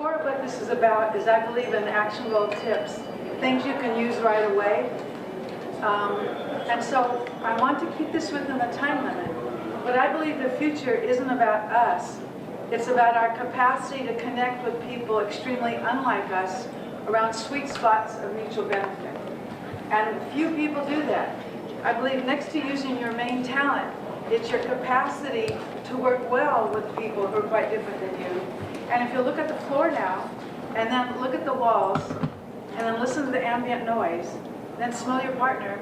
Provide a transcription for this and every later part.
core of what this is about is, I believe, in actionable tips, things you can use right away. And so I want to keep this within the time limit. But I believe the future isn't about us. It's about our capacity to connect with people extremely unlike us around sweet spots of mutual benefit. And few people do that. I believe next to using your main talent, it's your capacity to work well with people who are quite different than you. And if you look at the floor now, and then look at the walls, and then listen to the ambient noise, then smell your partner.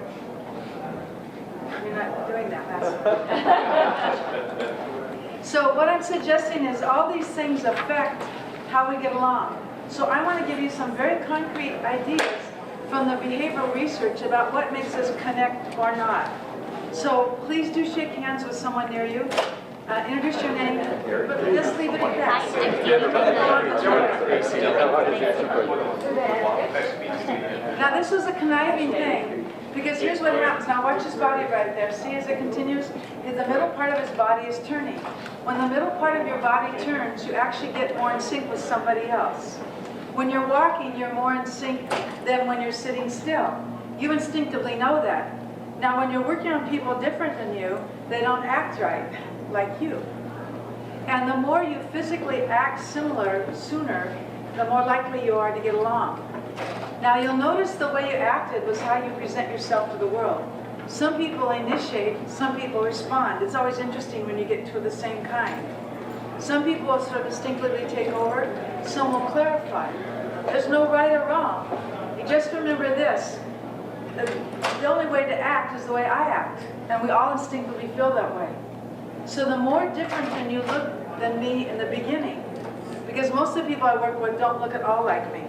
You're not doing that, So what I'm suggesting is all these things affect how we get along. So I want to give you some very concrete ideas from the behavioral research about what makes us connect or not. So please do shake hands with someone near you. Introduce your name, but just leave it at that. Now this was a conniving thing, because here's what happens. Now watch his body right there. See as it continues? The middle part of his body is turning. When the middle part of your body turns, you actually get more in sync with somebody else. When you're walking, you're more in sync than when you're sitting still. You instinctively know that. Now when you're working on people different than you, they don't act right, like you. And the more you physically act similar sooner, the more likely you are to get along. Now you'll notice the way you acted was how you present yourself to the world. Some people initiate, some people respond. It's always interesting when you get to the same kind. Some people will sort of instinctively take over, some will clarify. There's no right or wrong. You just remember this. The only way to act is the way I act, and we all instinctively feel that way. So the more different than you look than me in the beginning, because most of the people I work with don't look at all like me,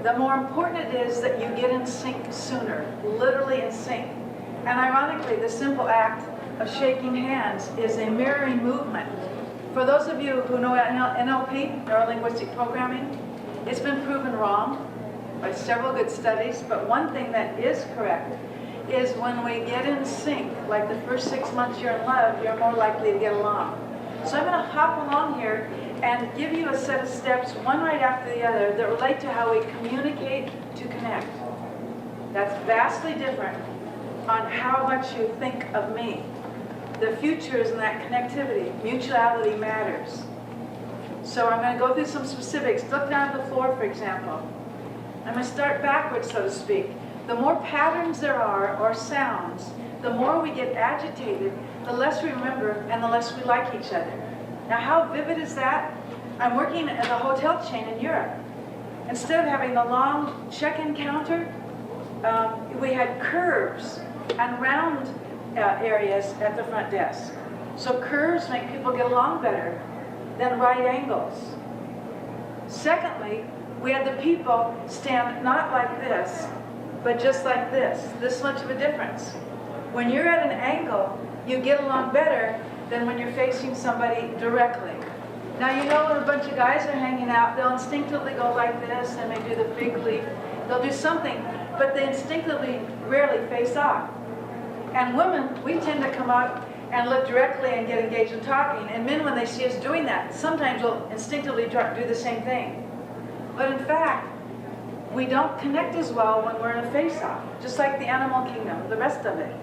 the more important it is that you get in sync sooner, literally in sync. And ironically, the simple act of shaking hands is a mirroring movement. For those of you who know NLP, Neuro-Linguistic Programming, it's been proven wrong by several good studies, but one thing that is correct is when we get in sync, like the first 6 months you're in love, you're more likely to get along. So I'm going to hop along here and give you a set of steps, one right after the other, that relate to how we communicate to connect. That's vastly different on how much you think of me. The future is in that connectivity. Mutuality matters. So I'm going to go through some specifics. Look down at the floor, for example. I'm going to start backwards, so to speak. The more patterns there are, or sounds, the more we get agitated, the less we remember, and the less we like each other. Now, how vivid is that? I'm working at a hotel chain in Europe. Instead of having the long check-in counter, we had curves and round areas at the front desk. So curves make people get along better than right angles. Secondly, we had the people stand not like this, but just like this much of a difference. When you're at an angle, you get along better than when you're facing somebody directly. Now you know when a bunch of guys are hanging out, they'll instinctively go like this and they do the big leap. They'll do something, but they instinctively rarely face off. And women, we tend to come up and look directly and get engaged in talking. And men, when they see us doing that, sometimes will instinctively do the same thing. But in fact, we don't connect as well when we're in a face-off, just like the animal kingdom, the rest of it.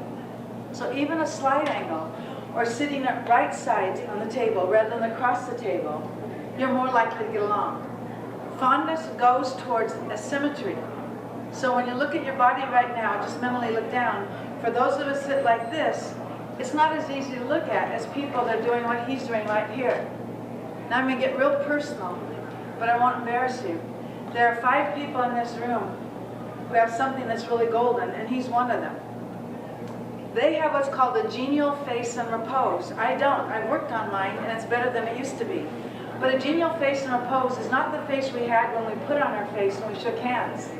So even a slight angle, or sitting at right sides on the table rather than across the table, you're more likely to get along. Fondness goes towards asymmetry. So when you look at your body right now, just mentally look down. For those of us that like this, it's not as easy to look at as people that are doing what he's doing right here. Now I'm going to get real personal, but I won't embarrass you. There are 5 people in this room who have something that's really golden, and he's one of them. They have what's called a genial face and repose. I don't. I've worked on mine, and it's better than it used to be. But a genial face and repose is not the face we had when we put on our face when we shook hands.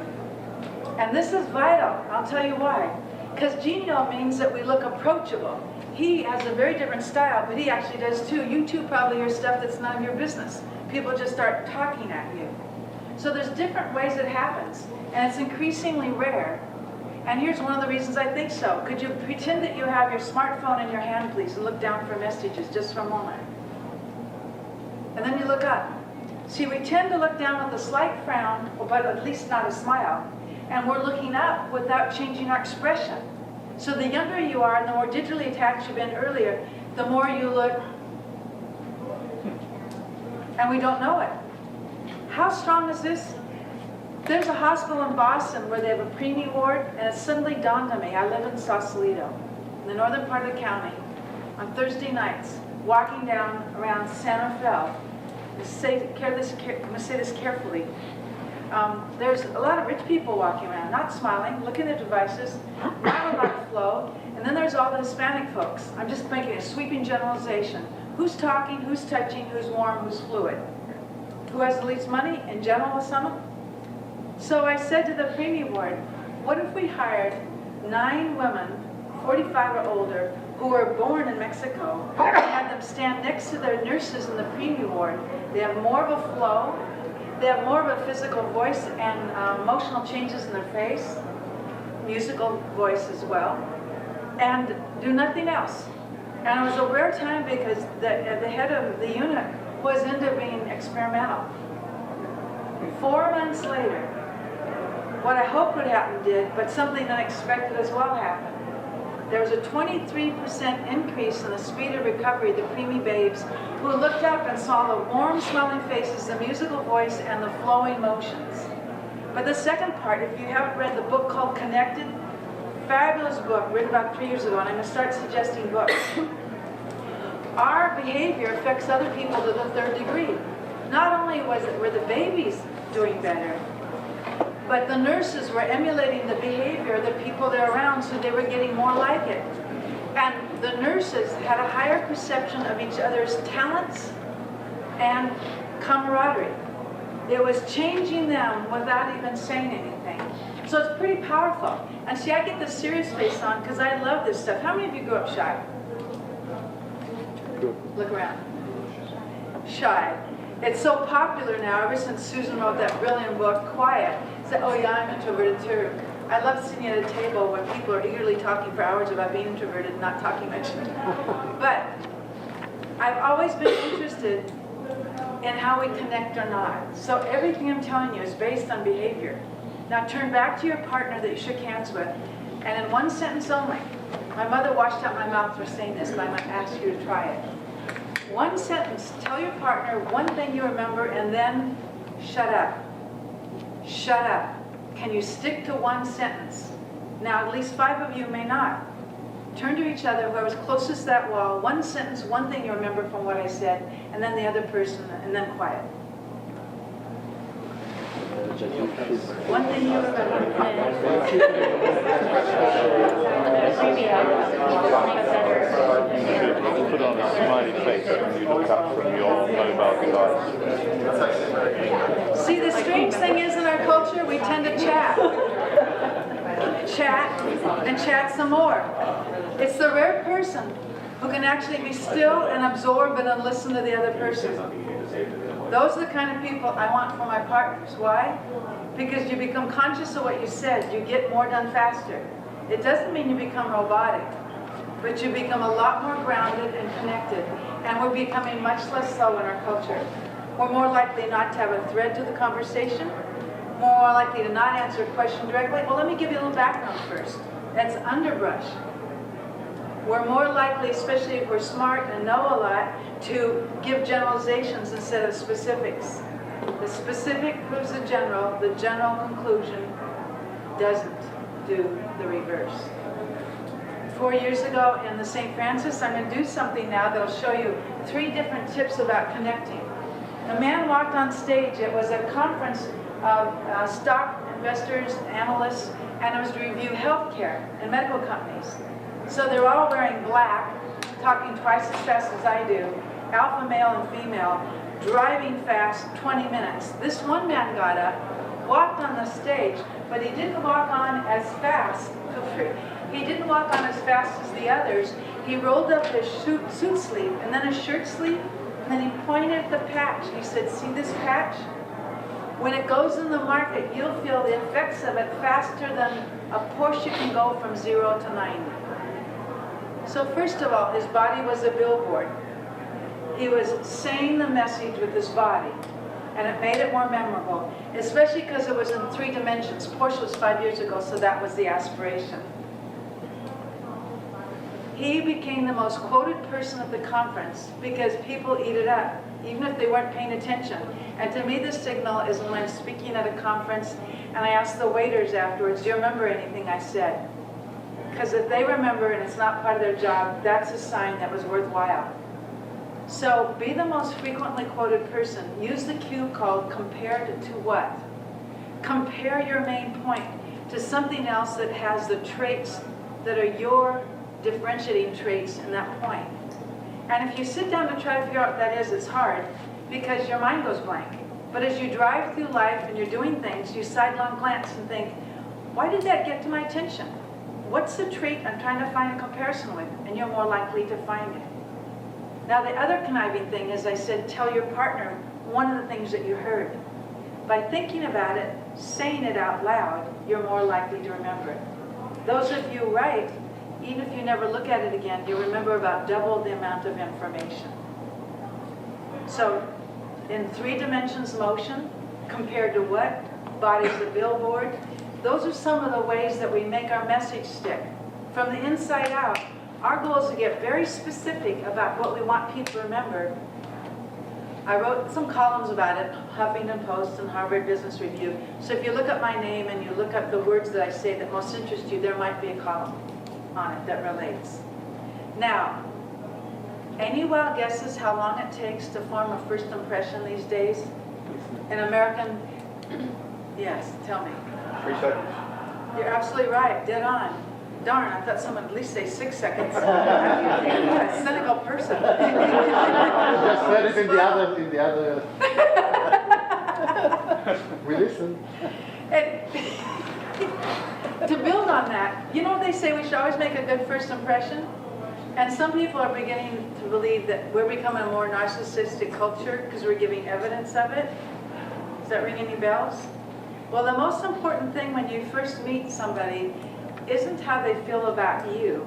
And this is vital. I'll tell you why. Because genial means that we look approachable. He has a very different style, but he actually does too. You too probably hear stuff that's none of your business. People just start talking at you. So there's different ways it happens, and it's increasingly rare. And here's one of the reasons I think so. Could you pretend that you have your smartphone in your hand, please, and look down for messages just for a moment. And then you look up. See, we tend to look down with a slight frown, but at least not a smile. And we're looking up without changing our expression. So the younger you are and the more digitally attached you've been earlier, the more you look, and we don't know it. How strong is this? There's a hospital in Boston where they have a preemie ward, and it suddenly dawned on me. I live in Sausalito, in the northern part of the county, on Thursday nights, walking down around Santa Fe. I'm going to say this carefully. There's a lot of rich people walking around, not smiling, looking at their devices, not a lot of flow, and then there's all the Hispanic folks. I'm just making a sweeping generalization. Who's talking, who's touching, who's warm, who's fluid? Who has the least money in general with some of them? So I said to the preemie ward, what if we hired 9 women, 45 or older, who were born in Mexico, and had them stand next to their nurses in the preemie ward? They have more of a flow, they have more of a physical voice and emotional changes in their face, musical voice as well, and do nothing else. And it was a rare time because the head of the unit was into being experimental. 4 months later, what I hoped would happen did, but something unexpected as well happened. There was a 23% increase in the speed of recovery of the preemie babes who looked up and saw the warm smiling faces, the musical voice, and the flowing motions. But the second part, if you haven't read the book called Connected, fabulous book written about 3 years ago, and I'm going to start suggesting books. Our behavior affects other people to the 3rd degree. Not only were the babies doing better, but the nurses were emulating the behavior of the people they're around, so they were getting more like it. And the nurses had a higher perception of each other's talents and camaraderie. It was changing them without even saying anything. So it's pretty powerful. And see, I get this serious face on because I love this stuff. How many of you grew up shy? Look around. Shy. It's so popular now, ever since Susan wrote that brilliant book, Quiet. Said, oh yeah, I'm introverted too. I love sitting at a table when people are eagerly talking for hours about being introverted and not talking much. But I've always been interested in how we connect or not. So everything I'm telling you is based on behavior. Now turn back to your partner that you shook hands with, and in one sentence only. My mother washed out my mouth for saying this, but I'm going to ask you to try it. One sentence, tell your partner one thing you remember, and then shut up. Shut up. Can you stick to one sentence? Now, at least 5 of you may not. Turn to each other, whoever's closest to that wall, one sentence, one thing you remember from what I said, and then the other person, and then quiet. One thing you remember. Put on a smiley face when you look up from your mobile device. See, the strange thing is in our culture, we tend to chat. Chat, and chat some more. It's the rare person who can actually be still and absorb and then listen to the other person. Those are the kind of people I want for my partners. Why? Because you become conscious of what you said. You get more done faster. It doesn't mean you become robotic, but you become a lot more grounded and connected. And we're becoming much less so in our culture. We're more likely not to have a thread to the conversation, more likely to not answer a question directly. Well, let me give you a little background first. That's underbrush. We're more likely, especially if we're smart and know a lot, to give generalizations instead of specifics. The specific proves the general conclusion doesn't do the reverse. 4 years ago in the St. Francis, I'm going to do something now that'll show you 3 different tips about connecting. A man walked on stage. It was a conference of stock investors, analysts, and it was to review healthcare and medical companies. So they're all wearing black, talking twice as fast as I do, alpha male and female, driving fast, 20 minutes. This one man got up, walked on the stage, but he didn't walk on as fast. He didn't walk on as fast as the others. He rolled up his suit sleeve and then his shirt sleeve, and then he pointed at the patch. He said, see this patch? When it goes in the market, you'll feel the effects of it faster than a Porsche can go from 0 to 90. So first of all, his body was a billboard. He was saying the message with his body. And it made it more memorable, especially because it was in 3 dimensions. Porsche was 5 years ago, so that was the aspiration. He became the most quoted person at the conference because people eat it up, even if they weren't paying attention. And to me, the signal is when I'm speaking at a conference and I ask the waiters afterwards, do you remember anything I said? Because if they remember and it's not part of their job, that's a sign that was worthwhile. So be the most frequently quoted person. Use the cue called compared to what? Compare your main point to something else that has the traits that are your differentiating traits in that point. And if you sit down to try to figure out what that is, it's hard because your mind goes blank. But as you drive through life and you're doing things, you sidelong glance and think, why did that get to my attention? What's the trait I'm trying to find a comparison with? And you're more likely to find it. Now the other conniving thing is I said, tell your partner one of the things that you heard. By thinking about it, saying it out loud, you're more likely to remember it. Those of you who write, even if you never look at it again, you remember about double the amount of information. So, in 3 dimensions motion, compared to what? Body's a billboard. Those are some of the ways that we make our message stick. From the inside out, our goal is to get very specific about what we want people to remember. I wrote some columns about it, Huffington Post and Harvard Business Review. So if you look up my name and you look up the words that I say that most interest you, there might be a column on it that relates. Now, any wild guesses how long it takes to form a first impression these days? An American, yes, tell me. 3 seconds. You're absolutely right, dead on. Darn, I thought someone would at least say 6 seconds. You're a cynical person. Just said it in the other. We listen. To build on that, you know what they say, we should always make a good first impression? And some people are beginning to believe that we're becoming a more narcissistic culture because we're giving evidence of it. Does that ring any bells? Well, the most important thing when you first meet somebody isn't how they feel about you.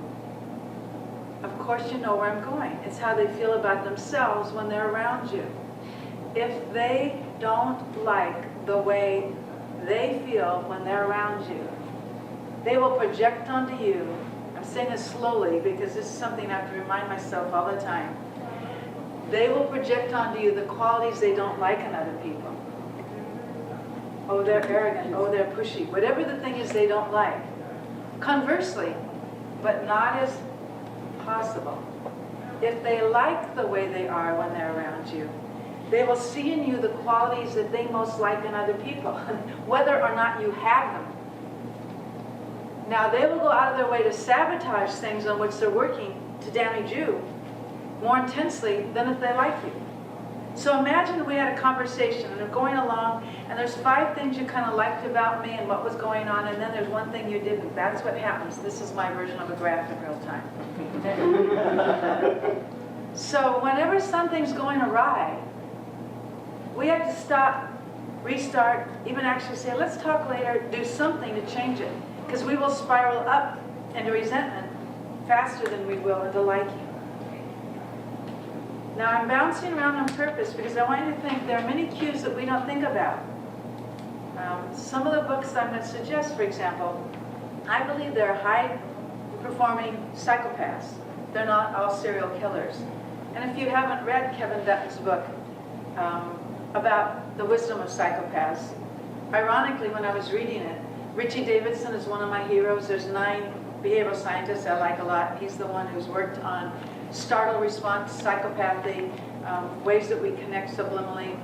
Of course you know where I'm going. It's how they feel about themselves when they're around you. If they don't like the way they feel when they're around you, they will project onto you. I'm saying this slowly because this is something I have to remind myself all the time. They will project onto you the qualities they don't like in other people. Oh, they're arrogant. Oh, they're pushy. Whatever the thing is they don't like. Conversely, but not as possible, if they like the way they are when they're around you, they will see in you the qualities that they most like in other people, whether or not you have them. Now, they will go out of their way to sabotage things on which they're working to damage you more intensely than if they like you. So imagine we had a conversation and we're going along and there's 5 things you kind of liked about me and what was going on, and then there's 1 thing you didn't. That's what happens. This is my version of a graph in real time. So whenever something's going awry, we have to stop, restart, even actually say, let's talk later, do something to change it. Because we will spiral up into resentment faster than we will into liking. Now I'm bouncing around on purpose because I want you to think there are many cues that we don't think about. Some of the books I'm going to suggest, for example, I believe they're high-performing psychopaths. They're not all serial killers. And if you haven't read Kevin Dutton's book about the wisdom of psychopaths, ironically, when I was reading it, Richie Davidson is one of my heroes. There's 9 behavioral scientists I like a lot. He's the one who's worked on startle response, psychopathy, ways that we connect subliminally.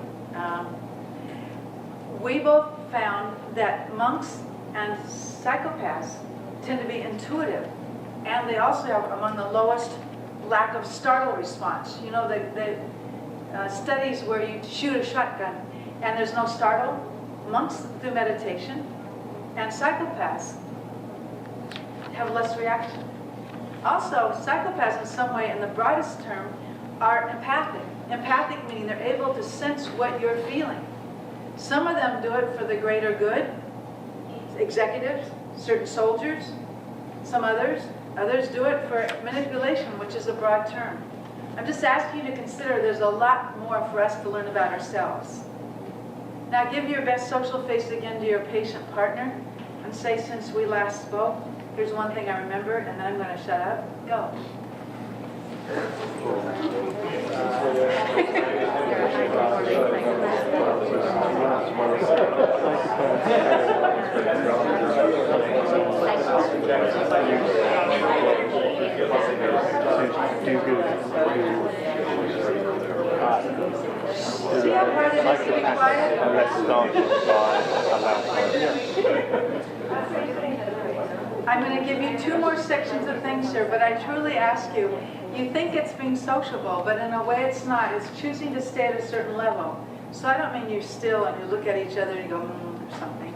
We both found that monks and psychopaths tend to be intuitive, and they also have among the lowest lack of startle response. You know, the studies where you shoot a shotgun and there's no startle, monks do meditation, and psychopaths have less reaction. Also, psychopaths in some way, in the broadest term, are empathic. Empathic meaning they're able to sense what you're feeling. Some of them do it for the greater good, executives, certain soldiers, some others. Others do it for manipulation, which is a broad term. I'm just asking you to consider there's a lot more for us to learn about ourselves. Now give your best social face again to your patient partner and say, since we last spoke, here's one thing I remember, and then I'm going to shut up. Go. See how hard it is to be quiet? And let's start by I'm going to give you 2 more sections of things here, but I truly ask you, you think it's being sociable, but in a way it's not. It's choosing to stay at a certain level. So I don't mean you're still and you look at each other and you go, or something.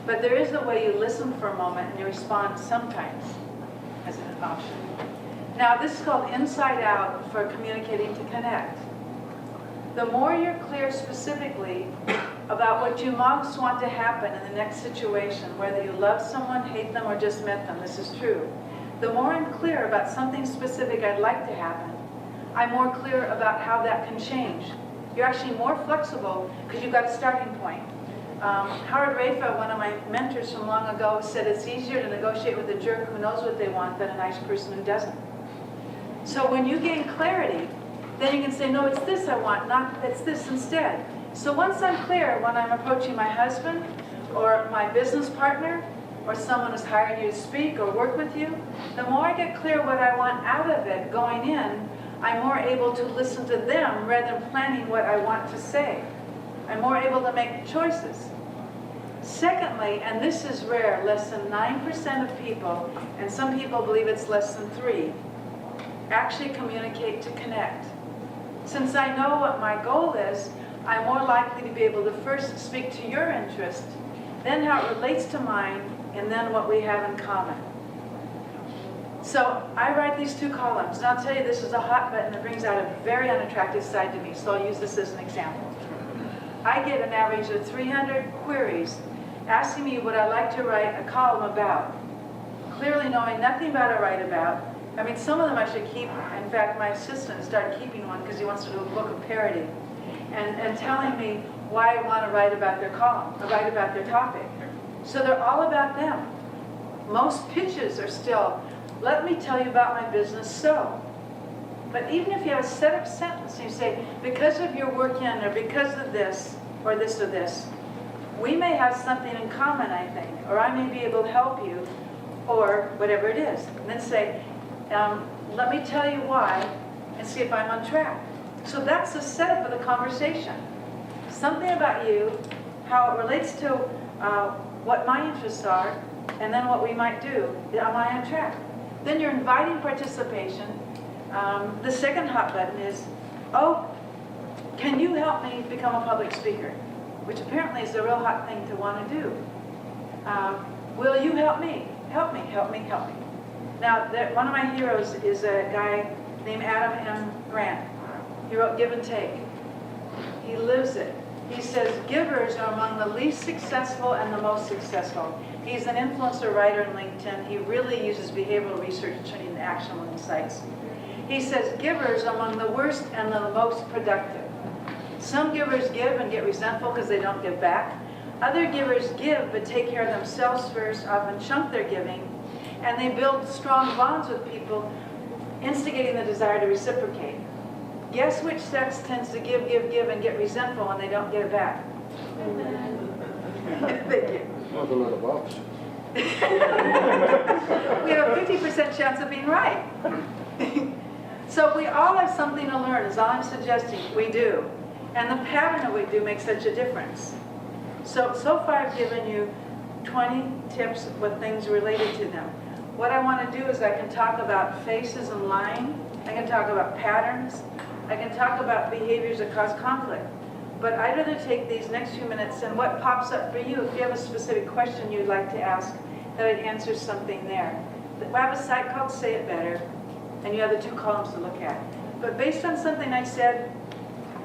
But there is a way you listen for a moment and you respond sometimes as an option. Now this is called inside out for communicating to connect. The more you're clear specifically about what you most want to happen in the next situation, whether you love someone, hate them, or just met them, this is true. The more I'm clear about something specific I'd like to happen, I'm more clear about how that can change. You're actually more flexible because you've got a starting point. Howard Rafa, one of my mentors from long ago, said it's easier to negotiate with a jerk who knows what they want than a nice person who doesn't. So when you gain clarity, then you can say, no, it's this I want, not it's this instead. So once I'm clear when I'm approaching my husband or my business partner or someone who's hired you to speak or work with you, the more I get clear what I want out of it going in, I'm more able to listen to them rather than planning what I want to say. I'm more able to make choices. Secondly, and this is rare, less than 9% of people, and some people believe it's less than 3, actually communicate to connect. Since I know what my goal is, I'm more likely to be able to first speak to your interest, then how it relates to mine, and then what we have in common. So I write these 2 columns, and I'll tell you this is a hot button that brings out a very unattractive side to me, so I'll use this as an example. I get an average of 300 queries asking me would I like to write a column about, clearly knowing nothing about to write about. I mean, some of them I should keep. In fact, my assistant started keeping one because he wants to do a book of parody, and telling me why I want to write about their column, or write about their topic. So they're all about them. Most pitches are still, let me tell you about my business so. But even if you have a set-up sentence, and you say, because of your work in, or because of this, or this, or this, we may have something in common, I think, or I may be able to help you, or whatever it is. And then say, let me tell you why, and see if I'm on track. So that's the setup of the conversation. Something about you, how it relates to what my interests are, and then what we might do. Am I on track? Then you're inviting participation. The second hot button is, oh, can you help me become a public speaker? Which apparently is a real hot thing to want to do. Will you help me? Help me, help me, help me. Now, one of my heroes is a guy named Adam M. Grant. He wrote Give and Take. He lives it. He says, givers are among the least successful and the most successful. He's an influencer writer on LinkedIn. He really uses behavioral research to turn it into actionable insights. He says, givers are among the worst and the most productive. Some givers give and get resentful because they don't give back. Other givers give but take care of themselves first, often chunk their giving, and they build strong bonds with people, instigating the desire to reciprocate. Guess which sex tends to give, and get resentful when they don't get it back? Thank you. Not a lot of box. We have a 50% chance of being right. So we all have something to learn, is all I'm suggesting. We do. And the pattern that we do makes such a difference. So far I've given you 20 tips with things related to them. What I want to do is I can talk about faces and lying. I can talk about patterns. I can talk about behaviors that cause conflict. But I'd rather take these next few minutes and what pops up for you, if you have a specific question you'd like to ask, that it answers something there. I have a site called Say It Better, and you have the 2 columns to look at. But based on something I said,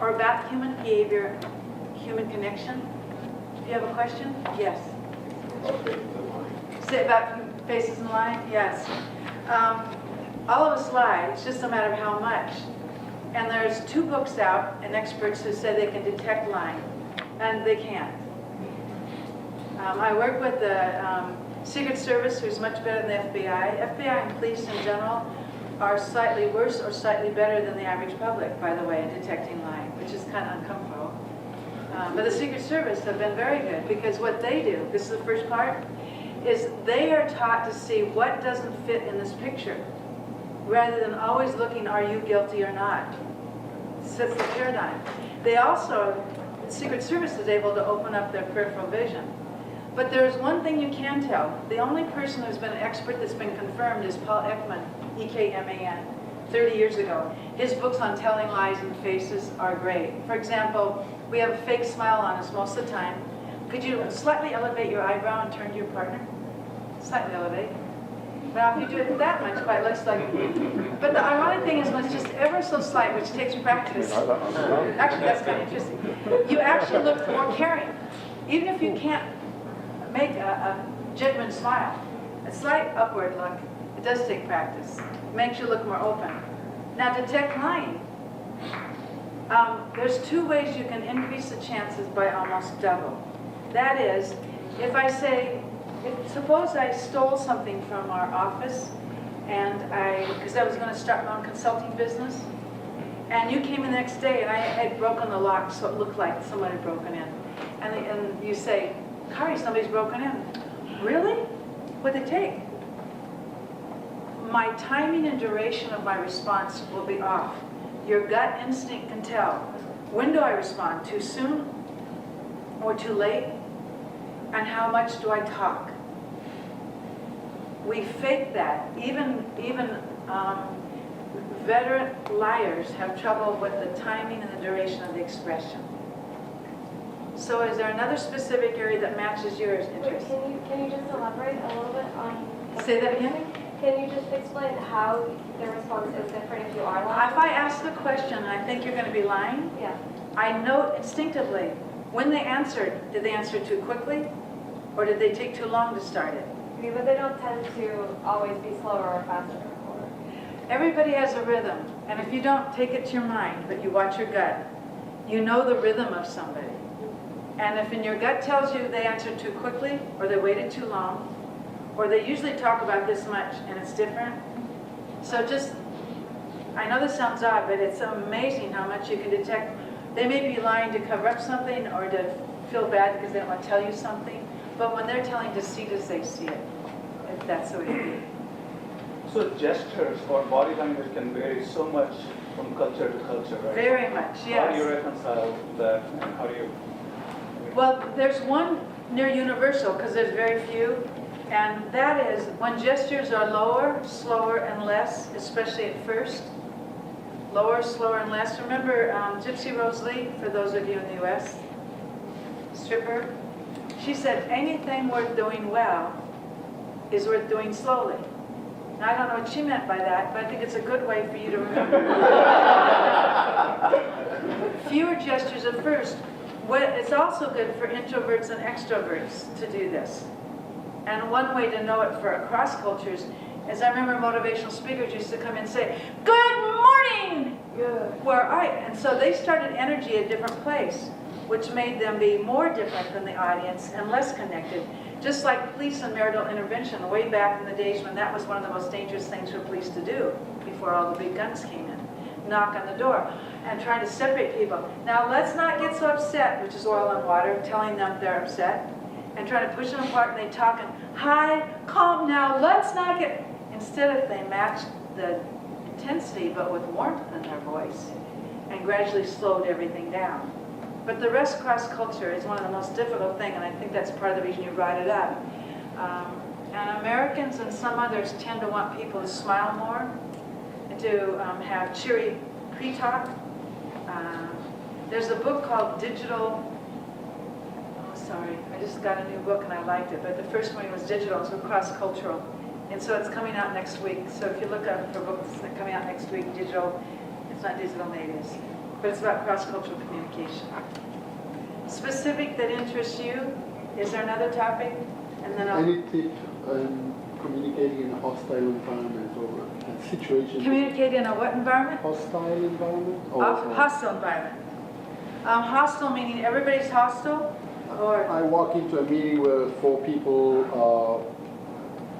or about human behavior, human connection, do you have a question? Yes. Say about faces and lying? Yes. All of us lie, it's just a matter of how much. And there's 2 books out, and experts who say they can detect lying. and they can't. I work with the Secret Service, who's much better than the FBI. FBI and police in general are slightly worse or slightly better than the average public, by the way, in detecting lying, which is kind of uncomfortable. But the Secret Service have been very good, because what they do, this is the first part, is they are taught to see what doesn't fit in this picture, rather than always looking, are you guilty or not? Sets the paradigm. They also, the Secret Service is able to open up their peripheral vision. But there's one thing you can tell. The only person who's been an expert that's been confirmed is Paul Ekman, E-K-M-A-N, 30 years ago. His books on telling lies in faces are great. For example, we have a fake smile on us most of the time. Could you slightly elevate your eyebrow and turn to your partner? Slightly elevate. Now, if you do it that much, it looks like... But the ironic thing is when it's just ever so slight, which takes practice. Actually, that's kind of interesting. You actually look more caring. Even if you can't make a genuine smile, a slight upward look, it does take practice. It makes you look more open. Now, detect lying. There's two ways you can increase the chances by almost double. That is, if I say, suppose I stole something from our office, and because I was going to start my own consulting business, and you came in the next day and I had broken the lock so it looked like someone had broken in. And you say, Kare, somebody's broken in. Really? What'd they take? My timing and duration of my response will be off. Your gut instinct can tell. When do I respond? Too soon or too late? And how much do I talk? We fake that. Even veteran liars have trouble with the timing and the duration of the expression. So is there another specific area that matches yours interest? Wait, can you just elaborate a little bit on... Say that again? Can you just explain how the response is different if you are lying? If I ask the question and I think you're going to be lying, Yeah. I note instinctively, when they answered, did they answer too quickly? Or did they take too long to start it? Okay, but they don't tend to always be slower or faster. Or... Everybody has a rhythm. And if you don't take it to your mind, but you watch your gut, you know the rhythm of somebody. And if in your gut tells you they answered too quickly, or they waited too long, or they usually talk about this much and it's different. So just, I know this sounds odd, but it's amazing how much you can detect. They may be lying to cover up something or to feel bad because they don't want to tell you something. But when they're telling deceiters, they see it, if that's the way it is. So gestures or body language can vary so much from culture to culture, right? Very much, How do you yes. reconcile that, and how do you... Well, there's one near universal, because there's very few, and that is when gestures are lower, slower, and less, especially at first. Lower, slower, and less. Remember Gypsy Rose Lee, for those of you in the U.S., stripper? She said, anything worth doing well is worth doing slowly. Now, I don't know what she meant by that, but I think it's a good way for you to remember. Fewer gestures at first. It's also good for introverts and extroverts to do this. And one way to know it for across cultures is I remember motivational speakers used to come in and say, "Good morning!" And so they started energy at a different place, which made them be more different than the audience and less connected. Just like police and marital intervention, way back in the days when that was one of the most dangerous things for police to do before all the big guns came in. Knock on the door and try to separate people. Now let's not get so upset, which is oil and water, telling them they're upset, and try to push them apart and they talk and, hi, calm now, let's not get... Instead, if they match the intensity but with warmth in their voice and gradually slowed everything down. But the rest cross-culture is one of the most difficult things, and I think that's part of the reason you brought it up. And Americans and some others tend to want people to smile more, and to have cheery pre-talk. There's a book called Digital... Sorry, I just got a new book and I liked it, but the first one was digital, so cross-cultural. And so it's coming out next week. So if you look up for books that are coming out next week, digital, it's not digital natives, but it's about cross-cultural communication. Specific that interests you, is there another topic? And then Any tip on communicating in a hostile environment or a situation? Communicate in a what environment? Hostile environment? Hostile environment. Hostile meaning everybody's hostile? Or, I walk into a meeting where 4 people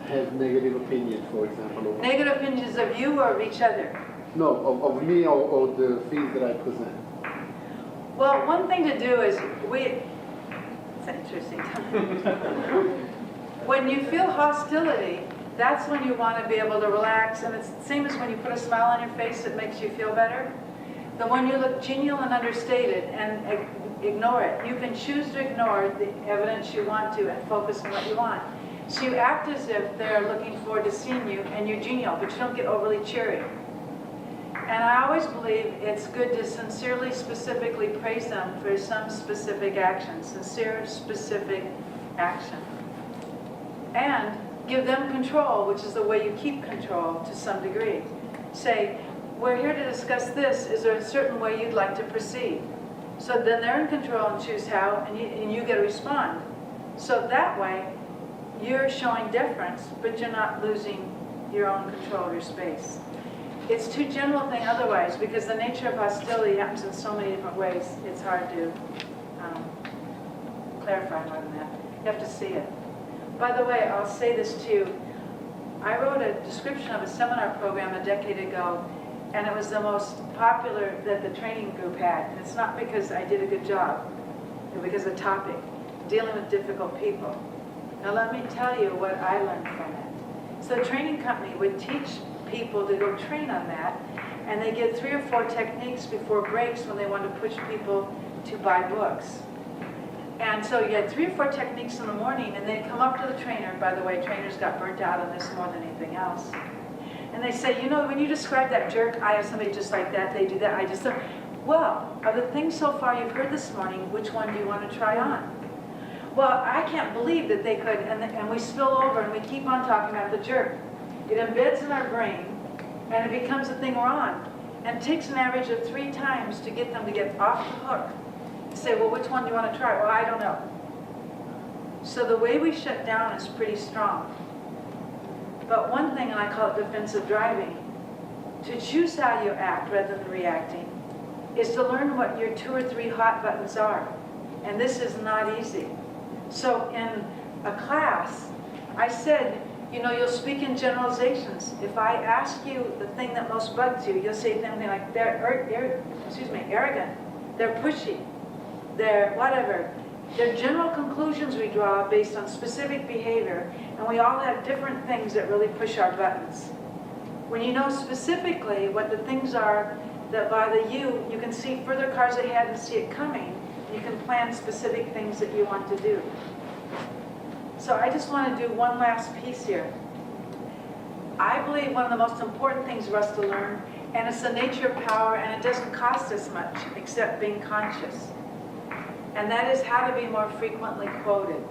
have negative opinions, for example. Or, negative opinions of you or of each other? no, of me or the things that I present. Well, one thing to do is, it's interesting. When you feel hostility, that's when you want to be able to relax, and it's the same as when you put a smile on your face, it makes you feel better. The when you look genial and understated and ignore it, you can choose to ignore the evidence you want to and focus on what you want. So you act as if they're looking forward to seeing you and you're genial, but you don't get overly cheery. And I always believe it's good to sincerely, specifically praise them for some specific action, sincere, specific action. And give them control, which is the way you keep control to some degree. Say, we're here to discuss this. Is there a certain way you'd like to proceed? So then they're in control and choose how, and you get to respond. So that way, you're showing deference, but you're not losing your own control of your space. It's too general a thing otherwise, because the nature of hostility happens in so many different ways. It's hard to clarify more than that. You have to see it. By the way, I'll say this too. I wrote a description of a seminar program a decade ago, and it was the most popular that the training group had. And it's not because I did a good job, but because of the topic, dealing with difficult people. Now let me tell you what I learned from it. So the training company would teach people to go train on that, and they get 3 or 4 techniques before breaks when they want to push people to buy books. And so you had 3 or 4 techniques in the morning, and they'd come up to the trainer. By the way, trainers got burnt out on this more than anything else. And they say, you know, when you describe that jerk, I have somebody just like that, they do that, I just don't. Well, of the things so far you've heard this morning, which one do you want to try on? Well, I can't believe that they could, and we spill over and we keep on talking about the jerk. It embeds in our brain, and it becomes the thing we're on. And it takes an average of 3 times to get them to get off the hook. Say, well, which one do you want to try? Well, I don't know. So the way we shut down is pretty strong. But one thing, and I call it defensive driving, to choose how you act rather than reacting, is to learn what your 2 or 3 hot buttons are. And this is not easy. So in a class, I said, you know, you'll speak in generalizations. If I ask you the thing that most bugs you, you'll say something like, they're arrogant, they're pushy, they're whatever. They're general conclusions we draw based on specific behavior, and we all have different things that really push our buttons. When you know specifically what the things are that bother you, you can see further cars ahead and see it coming. You can plan specific things that you want to do. So I just want to do one last piece here. I believe one of the most important things for us to learn, and it's the nature of power, and it doesn't cost us much except being conscious. And that is how to be more frequently quoted.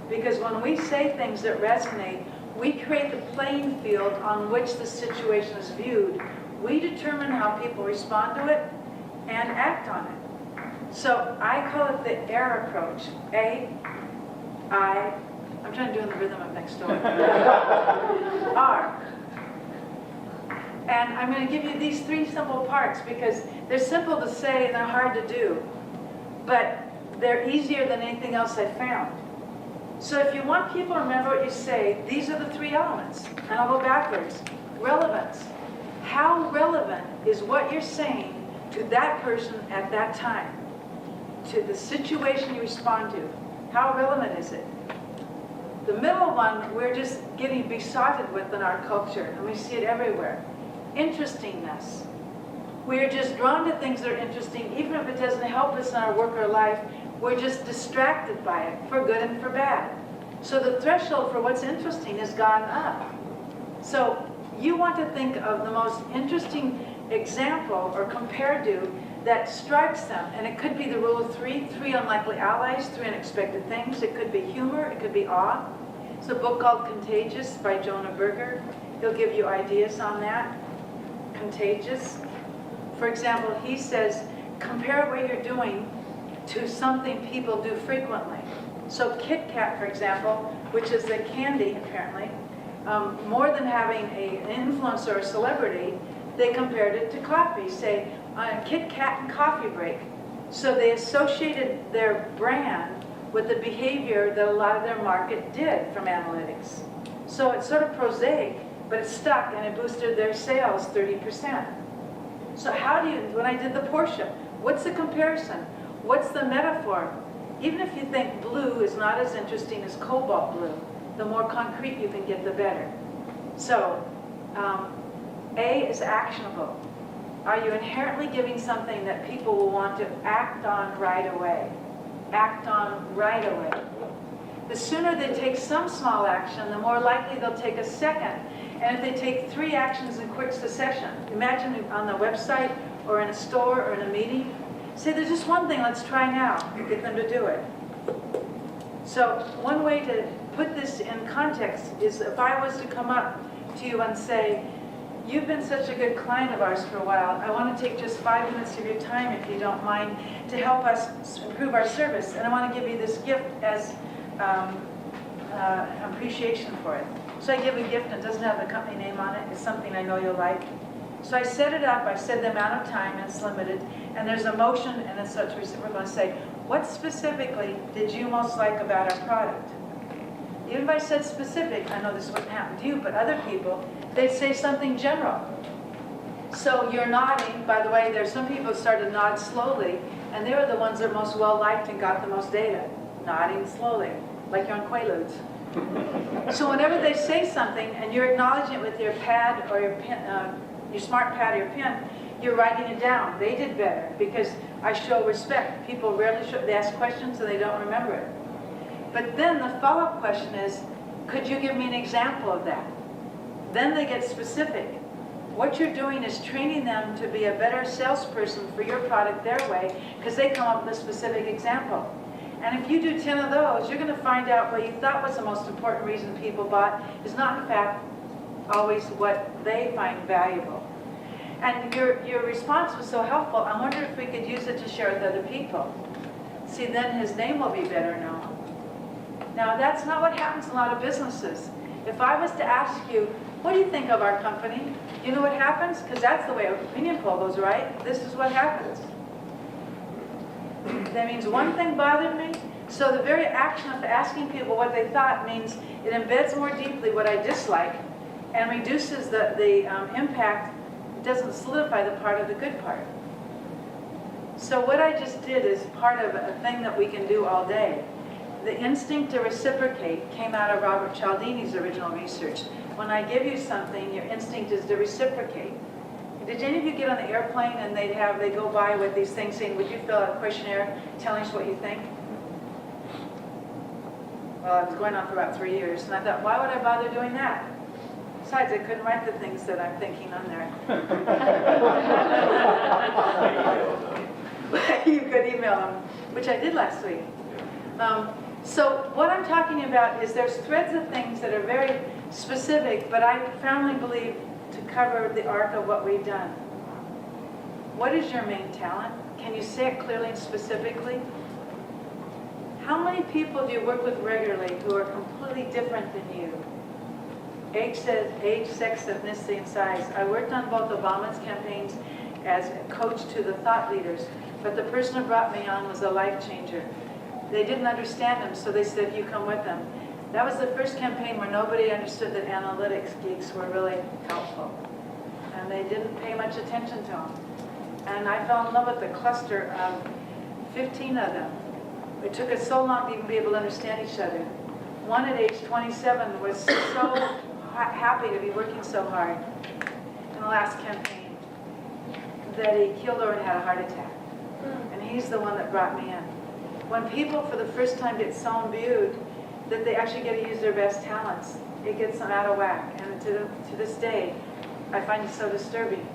Because when we say things that resonate, we create the playing field on which the situation is viewed. We determine how people respond to it and act on it. So I call it the A.I.R approach. I'm trying to do in the rhythm of next door. R. And I'm going to give you these 3 simple parts because they're simple to say and they're hard to do. But they're easier than anything else I've found. So if you want people to remember what you say, these are the 3 elements. And I'll go backwards. Relevance. How relevant is what you're saying to that person at that time? To the situation you respond to. How relevant is it? The middle one, we're just getting besotted with in our culture, and we see it everywhere. Interestingness. We're just drawn to things that are interesting, even if it doesn't help us in our work or life. We're just distracted by it, for good and for bad. So the threshold for what's interesting has gone up. So you want to think of the most interesting example or compared to that strikes them. And it could be the rule of 3, 3 unlikely allies, 3 unexpected things. It could be humor, it could be awe. It's a book called Contagious by Jonah Berger. He'll give you ideas on that. Contagious. For example, he says, compare what you're doing to something people do frequently. So Kit Kat, for example, which is the candy, apparently, more than having an influencer or celebrity, they compared it to coffee. Say, on a Kit Kat and coffee break, So they associated their brand with the behavior that a lot of their market did from analytics. So it's sort of prosaic, but it stuck and it boosted their sales 30%. So how do you, when I did the Porsche, what's the comparison? What's the metaphor? Even if you think blue is not as interesting as cobalt blue, the more concrete you can get, the better. So, A is actionable. Are you inherently giving something that people will want to act on right away? Act on right away. The sooner they take some small action, the more likely they'll take a second. And if they take 3 actions in quick succession, imagine on the website or in a store or in a meeting, say there's just one thing, let's try now, get them to do it. So one way to put this in context is if I was to come up to you and say, you've been such a good client of ours for a while, I want to take just 5 minutes of your time, if you don't mind, to help us improve our service, and I want to give you this gift as appreciation for it. So I give a gift and it doesn't have the company name on it, it's something I know you'll like. So I set it up, I said the amount of time, and it's limited, and there's a motion, and it's such, we're going to say, what specifically did you most like about our product? Even if I said specific, I know this wouldn't happen to you, but other people, they'd say something general. So you're nodding, by the way, there's some people who started to nod slowly, and they were the ones that are most well-liked and got the most data. Nodding slowly, like you're on Quaaludes. So whenever they say something, and you're acknowledging it with your pad or your pen, your smart pad or your pen, you're writing it down. They did better, because I show respect. People rarely show, they ask questions and they don't remember it. But then the follow-up question is, could you give me an example of that? Then they get specific. What you're doing is training them to be a better salesperson for your product their way, because they come up with a specific example. And if you do 10 of those, you're going to find out what you thought was the most important reason people bought is not, in fact, always what they find valuable. And your response was so helpful, I wonder if we could use it to share with other people. See, then his name will be better known. Now, that's not what happens in a lot of businesses. If I was to ask you, what do you think of our company? You know what happens? Because that's the way an opinion poll goes, right? This is what happens. That means one thing bothered me. So the very action of asking people what they thought means it embeds more deeply what I dislike and reduces the impact. It doesn't solidify the part of the good part. So what I just did is part of a thing that we can do all day. The instinct to reciprocate came out of Robert Cialdini's original research. When I give you something, your instinct is to reciprocate. Did any of you get on the airplane and they go by with these things saying, would you fill out a questionnaire telling us what you think? Well, it was going on for about 3 years, and I thought, why would I bother doing that? Besides, I couldn't write the things that I'm thinking on there. You could email them, which I did last week. So what I'm talking about is there's threads of things that are very specific, but I firmly believe to cover the arc of what we've done. What is your main talent? Can you say it clearly and specifically? How many people do you work with regularly who are completely different than you? Age, sex, ethnicity, and size. I worked on both Obama's campaigns as a coach to the thought leaders, but the person who brought me on was a life changer. They didn't understand him, so they said, you come with them. That was the first campaign where nobody understood that analytics geeks were really helpful. And they didn't pay much attention to them. And I fell in love with the cluster of 15 of them. It took us so long to even be able to understand each other. One at age 27 was so happy to be working so hard in the last campaign that he killed over and had a heart attack. And he's the one that brought me in. When people for the first time get so imbued that they actually get to use their best talents, it gets them out of whack. And to this day, I find it so disturbing.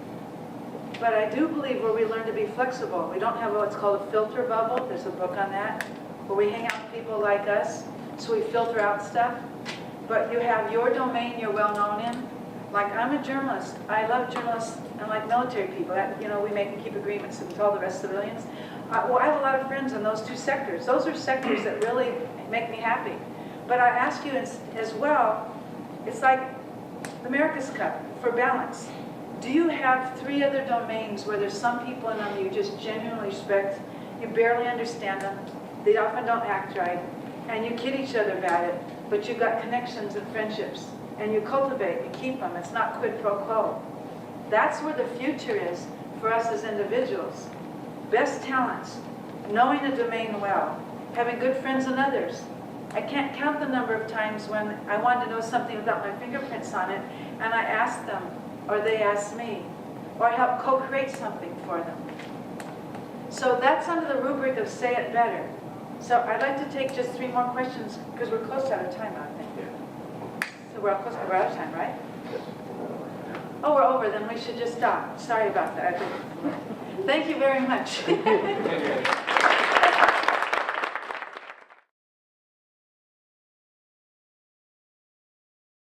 But I do believe where we learn to be flexible. We don't have what's called a filter bubble. There's a book on that. Where we hang out with people like us, so we filter out stuff. But you have your domain you're well known in. Like, I'm a journalist. I love journalists and like military people. That, we make and keep agreements with all the rest of civilians. Well, I have a lot of friends in those two sectors. Those are sectors that really make me happy. But I ask you as well, it's like America's Cup, for balance. Do you have 3 other domains where there's some people in them you just genuinely respect you barely understand them, they often don't act right, and you kid each other about it, but you've got connections and friendships, and you cultivate, you keep them. It's not quid pro quo. That's where the future is for us as individuals. Best talents, knowing a domain well, having good friends and others. I can't count the number of times when I wanted to know something without my fingerprints on it, and I asked them, or they asked me, or I helped co-create something for them. So that's under the rubric of Say It Better. So I'd like to take just 3 more questions, because we're close out of time, I think. So we're out of time, right? Oh, we're over, then we should just stop. Sorry about that. Thank you very much.